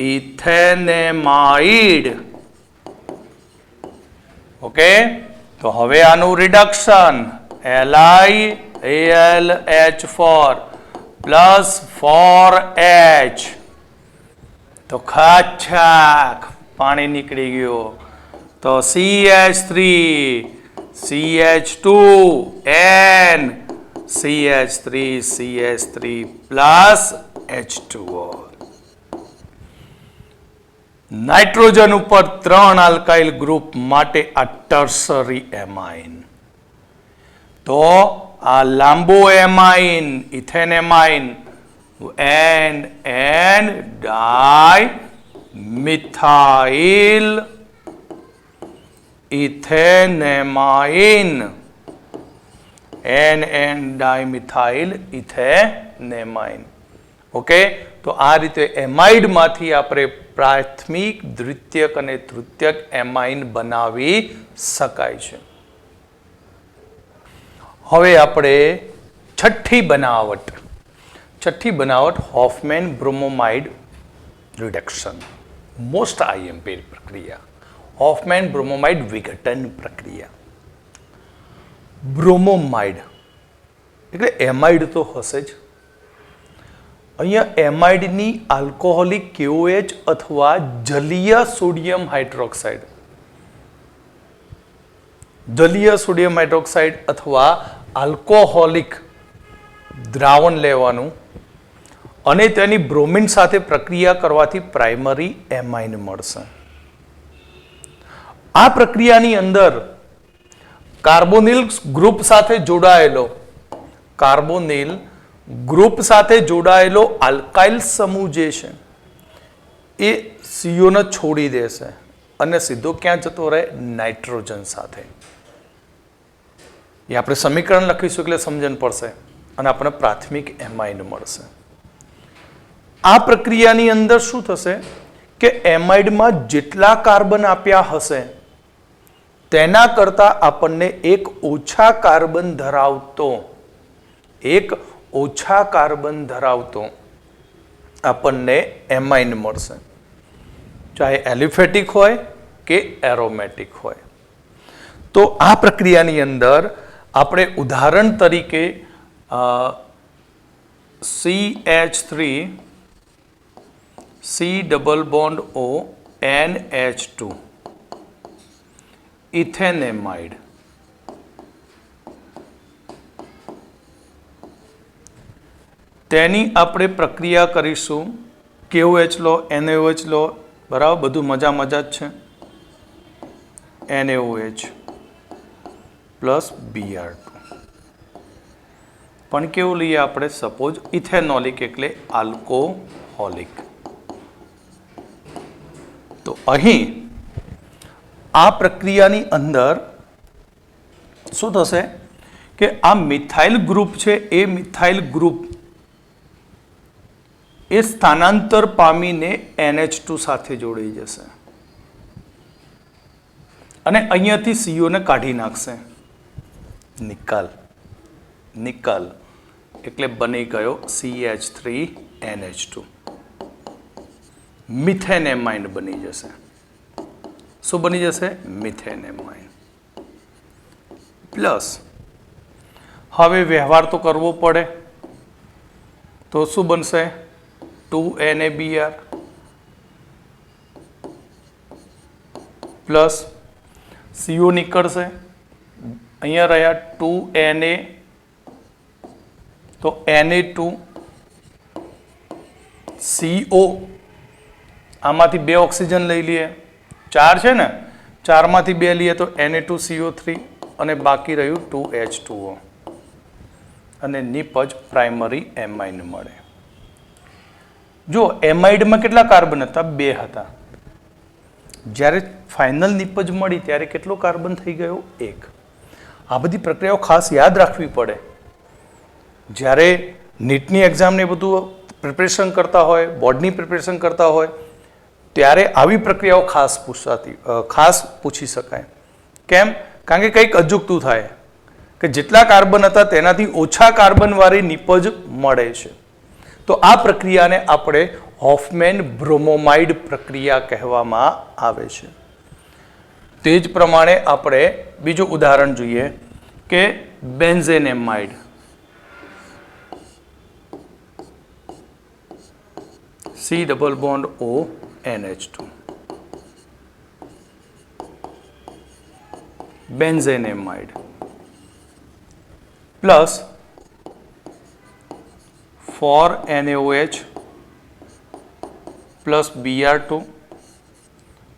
ઇથેનેમાઇડ. ઓકે, તો હવે આનું રિડક્શન LiAlH4 પ્લસ 4H તો ખાચાક પાણી નીકળી ગયો. તો CH3 CH2 N CH3 CH3 plus H2O. Nitrogen ઉપર 3 આલ્કાઇલ ગ્રુપ માટે આ ટર્સરી એમાઇન. તો આ લાંબો amine ethanamine N dimethyl ethanamine NN dimethyl ethanamine. Okay, તો આ રીતે એમાઇડમાંથી આપણે પ્રાથમિક, દ્વિતીયક અને તૃતીયક એમાઇન બનાવી શકાય છે. હવે આપણે છઠ્ઠી બનાવટ હોફમેન બ્રોમોમાઇડ રિડક્શન. મોસ્ટ IMP પ્રક્રિયા હોફમેન બ્રોમોમાઇડ વિઘટન પ્રક્રિયા. બ્રોમોમાઇડ એટલે એમાઇડ તો હશે જ. અહીંયા એમાઇડની આલ્કોહોલિક KOH અથવા જલીય સોડિયમ હાઇડ્રોક્સાઇડ અથવા આલ્કોહોલિક દ્રાવણ લેવાનું અને તેની બ્રોમિન સાથે પ્રક્રિયા કરવાથી પ્રાઇમરી એમાઇન મળશે. આ પ્રક્રિયાની અંદર કાર્બોનિલ ગ્રુપ સાથે જોડાયેલો આલ્કાઇલ સમૂહ જે છે એ CO ને છોડી દેશે અને સીધો ક્યાં જતો રહે? નાઇટ્રોજન સાથે. એ આપણે સમીકરણ લખીશું એટલે સમજણ પડશે અને આપણે પ્રાથમિક એમાઇન મળશે. આ પ્રક્રિયાની અંદર શું થશે કે એમાઇડમાં જેટલા કાર્બન આપ્યા હશે તેના કરતા આપણને એક ઓછા કાર્બન ધરાવતો આપણને એમાઇન મળશે, ચાહે એલિફેટિક હોય કે એરોમેટિક હોય. તો આ પ્રક્રિયાની અંદર આપણે ઉદાહરણ તરીકે CH3 C double bond O NH2 ઇથેનેમાઇડ તેની આપણે પ્રક્રિયા કરીશું. KOH લો, NaOH લો, બરાબર, બધું મજા જ છે. NaOH પ્લસ Br2 પણ કેવું લઈએ આપણે? સપોઝ ઇથેનોલિક એટલે આલ્કોહોલિક. તો અહીં આ પ્રક્રિયાની અંદર શું થશે કે આ મિથાઇલ ગ્રુપ છે, એ મિથાઇલ ગ્રુપ એ સ્થાનાંતર પામીને NH2 સાથે જોડાઈ જશે અને અહીંયાથી CO ને કાઢી નાખશે. નિકાલ નિકાલ એટલે બની ગયો CH3NH2. મિથેનેમાઇન બની જશે. શું બની જશે? મિથેનેમાઇન. પ્લસ હવે વ્યવહાર તો કરવો પડે, તો શું બનશે? 2NaBr પ્લસ CO નીકળશે, અહીંયા રહ્યા 2Na, તો Na2CO, આમાંથી 2 ઓક્સિજન લઈ લઈએ, 4 છે ને, 4 માંથી 2 લઈએ તો Na2CO3 અને બાકી રહ્યું 2H2O અને નિપજ પ્રાઇમરી એમાઇન મળે. જો એમાઇડમાં કેટલા કાર્બન હતા? 2 હતા. જ્યારે ફાઇનલ નિપજ મળી ત્યારે કેટલો કાર્બન થઈ ગયો? 1. આ બધી પ્રક્રિયાઓ ખાસ યાદ રાખવી પડે. જ્યારે નીટની એક્ઝામને બધું પ્રિપરેશન કરતા હોય, બોર્ડની પ્રિપરેશન કરતા હોય, ત્યારે આવી પ્રક્રિયાઓ ખાસ પૂછી શકાય. કેમ? કારણ કે કંઈક અજુગતું થાય કે જેટલા કાર્બન હતા તેનાથી ઓછા કાર્બનવાળી નિપજ મળે છે. તો આ પ્રક્રિયાને આપણે હોફમેન બ્રોમોમાઇડ પ્રક્રિયા કહેવામાં આવે છે. તે જ પ્રમાણે આપણે બીજું ઉદાહરણ જોઈએ કે બેન્ઝેનેમાઇડ. C++ONH2 બેન્ઝેનેમાઇડ plus 4NaOH plus Br2.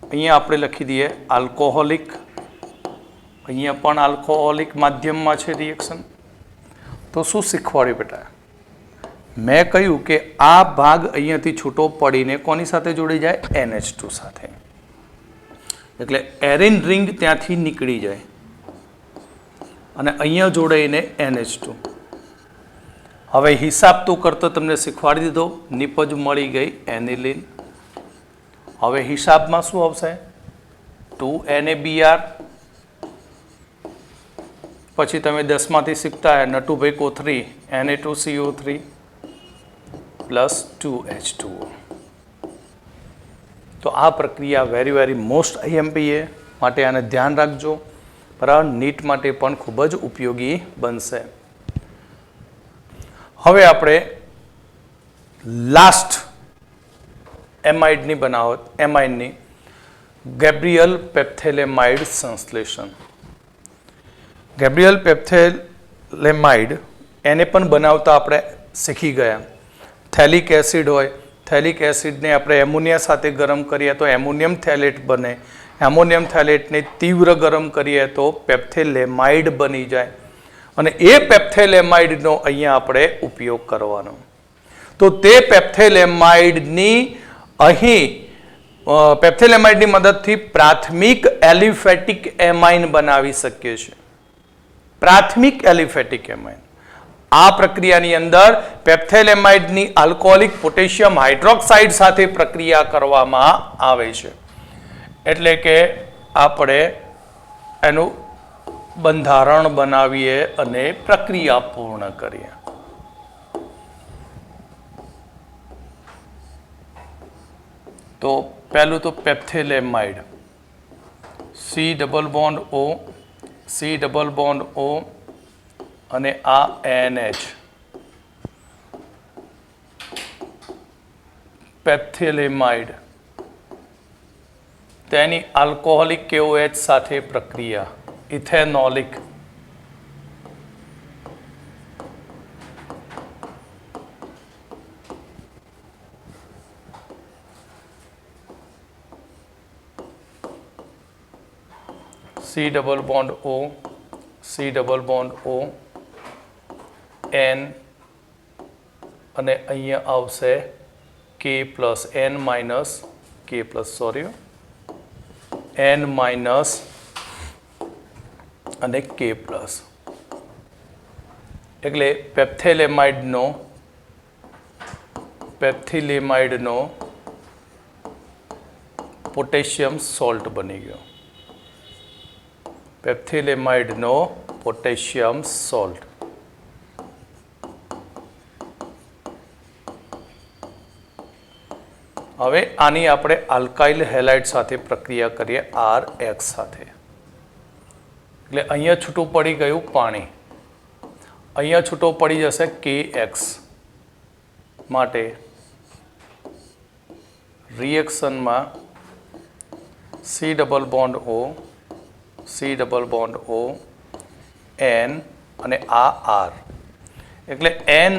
અહીંયા આપણે લખી દઈએ આલ્કોહોલિક, અહીંયા પણ આલ્કોહોલિક માધ્યમમાં છે રિએક્શન. તો શું શીખવાડ્યું બેટા? મેં કહ્યું કે આ ભાગ અહીંયાથી છૂટો પડીને કોની સાથે જોડી જાય? NH2 સાથે. એટલે એરિન રિંગ ત્યાંથી નીકળી જાય અને અહીંયા જોડાઈને NH2. હવે હિસાબ તો કરતો તમને શીખવાડી દીધો, નિપજ મળી ગઈ એનિલિન. હવે હિસાબમાં શું આવશે? 2NaBr. પછી તમે 10 માંથી શીખતા હોય નટુભાઈ કોથરી Na2CO3 પ્લસ 2H2O. તો આ પ્રક્રિયા વેરી મોસ્ટ IMPA માટે આને ધ્યાન રાખજો. બરાબર, નીટ માટે પણ ખૂબ જ ઉપયોગી બનશે. હવે આપણે લાસ્ટ એમાઇડની બનાવટ, એમાઇનની ગેબ્રિયલ પેપ્થેલેમાઇડ સંશ્લેષણ. ગેબ્રિયલ પેપ્થેલેમાઇડ એને પણ બનાવતા આપણે શીખી ગયા. થેલિક એસિડ હોય, થેલિક એસિડને આપણે એમોનિયા સાથે ગરમ કરીએ તો એમોનિયમ થેલેટ બને. એમોનિયમ થેલેટને તીવ્ર ગરમ કરીએ તો પેપ્થેલેમાઇડ બની જાય અને એ પેપ્થેલેમાઇડનો અહીંયા આપણે ઉપયોગ કરવાનો. તો તે પેપ્થેલેમાઇડની અહીં પેપ્થેલેમાઇડની મદદથી પ્રાથમિક એલિફેટિક એમાઇન બનાવી શકીએ છીએ. પ્રાથમિક એલિફેટિક એમાઇન. આ પ્રક્રિયાની અંદર પેપ્થેલેમાઇડની આલ્કોહોલિક પોટેશિયમ હાઇડ્રોક્સાઇડ સાથે પ્રક્રિયા કરવામાં આવે છે. એટલે કે આપણે એનું બંધારણ બનાવીએ અને પ્રક્રિયા પૂર્ણ કરીએ. તો પહેલું તો પેપ્થેલેમાઇડ C++O, C++O અને આ NH. પેપ્થેલેમાઇડ તેની આલ્કોહોલિક KOH સાથે પ્રક્રિયા ઇથેનોલિક. C++O, C++O એન અને અહીંયા આવશે કે પ્લસ એન માઇનસ કે પ્લસ એન માઇનસ અને કે પ્લસ, એટલે પેપ્થેલેમાઇડનો પોટેશિયમ સોલ્ટ બની ગયો. પેપ્થેલેમાઇડનો પોટેશિયમ સોલ્ટ. હવે આની આપણે આલ્કાઇલ હેલાઇડ સાથે પ્રક્રિયા કરીએ RX સાથે. એટલે અહીંયા છૂટું પડી ગયું પાણી, અહીંયા છૂટો પડી જશે KX. માટે રિએક્શનમાં C double bond O N અને આ R, એટલે N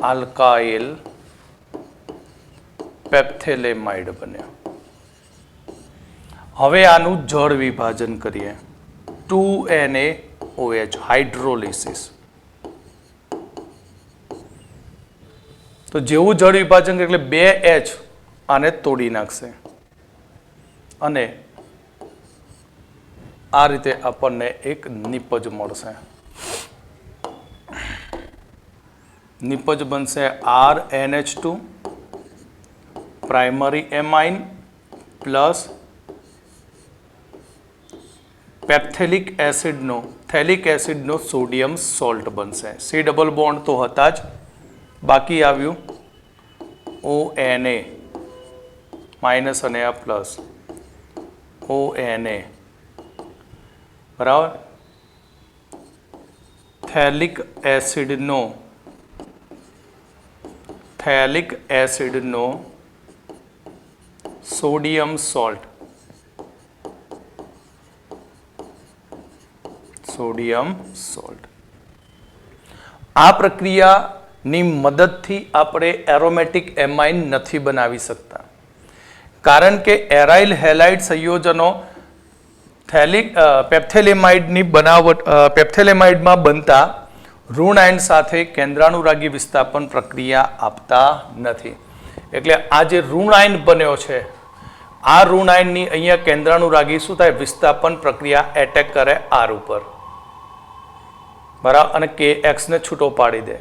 આલ્કાઇલ પેપ્થેલેમાઇડ બન્યો. હવે આનું જળ વિભાજન કરીએ. 2NaOH hydrolysis. તો જેવું જળ વિભાજન એટલે 2H આને તોડી નાખશે અને આ રીતે આપણને એક નિપજ મળશે. નિપજ બનશે RNH2 પ્રાઇમરી એમાઇન પ્લસ પેપ્થેલિક એસિડનો સોડિયમ સોલ્ટ બનશે. C ડબલ બોન્ડ તો હતા જ, બાકી આવ્યું ONA માઇનસ અને આ પ્લસ ONA બરાબર. થેલિક એસિડનો સોડિયમ સોલ્ટ આ પ્રક્રિયાની મદદથી આપણે એરોમેટિક એમાઇન નથી બનાવી શકતા, કારણ કે એરાઇલ હેલાઇડ સંયોજનો પેપ્થેલેમાઇડમાં બનતા ઋણ આયન સાથે કેન્દ્રાનુરાગી વિસ્થાપન પ્રક્રિયા આપતા નથી. એટલે આ જે ઋણ આયન બન્યો છે, આ ઋણ આયનની અહીંયા કેન્દ્રાનુરાગી શું થાય, વિસ્થાપન પ્રક્રિયા એટેક કરે R ઉપર બરાબર, અને KX ને છૂટો પાડી દે.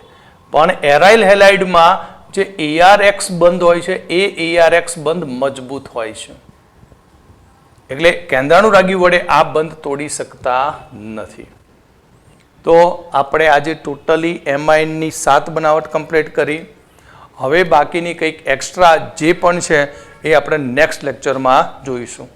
પણ એરાઇલ હેલાઇડમાં જે ARX બંધ હોય છે એ ARX બંધ મજબૂત હોય છે, એટલે કેન્દ્રાનુરાગી વડે આ બંધ તોડી શકતા નથી. તો આપણે આજે ટોટલી એમાઇનની 7 બનાવટ કમ્પ્લીટ કરી. હવે બાકીની કંઈક એક્સ્ટ્રા જે પણ છે એ આપણે નેક્સ્ટ લેક્ચરમાં જોઈશું.